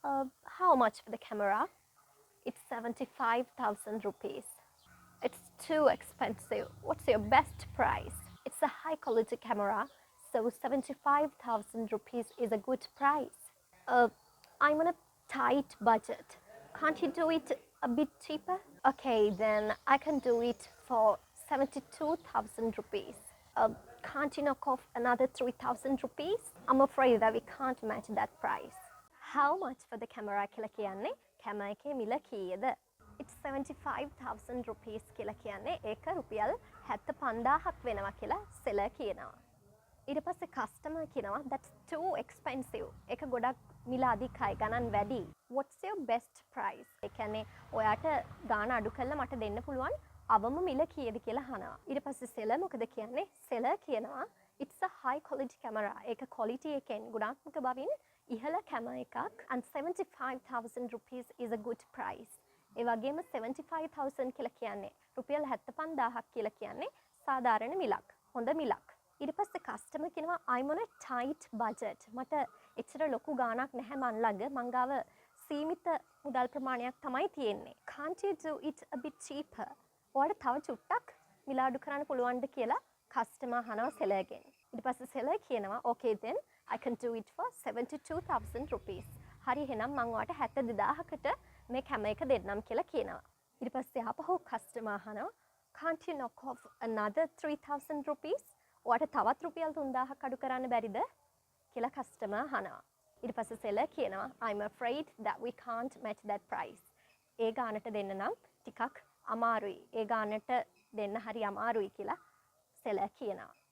How much for the camera? It's 75,000 rupees. It's too expensive. What's your best price? It's a high quality camera, so 75,000 rupees is a good price. Uh, I'm on a tight budget. Can't you do it a bit cheaper? Okay, then I can do it for 72,000 rupees. Can't you knock off another 3,000 rupees? I'm afraid that we can't match that price. How much for the camera කියලා කියන්නේ camera එකේ මිල කීයද? It's 75,000 rupees කියලා කියන්නේ ඒක රුපියල් 75,000ක් වෙනවා කියලා seller කියනවා. ඊට පස්සේ customer කියනවා that's too expensive. ඒක ගොඩක් මිල අධිකයි ගණන් වැඩි. What's your best price? ඒ කියන්නේ ඔයාට ගාණ අඩු කරලා මට දෙන්න පුළුවන් අවම මිල කීයද කියලා අහනවා. ඊට පස්සේ seller මොකද කියන්නේ? seller කියනවා it's a high quality camera. ඒක quality එකෙන් ගුණාත්මක බවින් ඉහළ කැමරා එකක් and 75,000 rupees is a good price. ඒ වගේම 75,000 කියලා කියන්නේ රුපියල් 75,000ක් කියලා කියන්නේ සාධාරණ මිලක්. හොඳ මිලක්. ඊට පස්සේ customer කියනවා I'm on a tight budget. මට එච්චර ලොකු ගාණක් නැහැ මන් ළඟ. මං ගාව සීමිත මුදල් ප්‍රමාණයක් තමයි තියෙන්නේ. Can't you do it a bit cheaper? ඔයාලට තව චුට්ටක් මිල අඩු කරන්න පුළුවන්ද කියලා customer අහනවා seller ගෙන්. ඊට පස්සේ seller කියනවා okay then I can do it for 72,000 rupees. හරි එහෙනම් මං ඔයාලට 72,000කට මේ කැම එක දෙන්නම් කියලා කියනවා. ඊට පස්සේ ආපහු customer අහනවා can't you knock off another 3,000 rupees? ඔයාලට තවත් රුපියල් 3,000ක් අඩු කරන්න බැරිද කියලා customer අහනවා. ඊට පස්සේ seller කියනවා I'm afraid that we can't match that price. ඒ ගානට දෙන්න නම් ටිකක් අමාරුයි. ඒ ගානට දෙන්න හරි අමාරුයි කියලා seller කියනවා.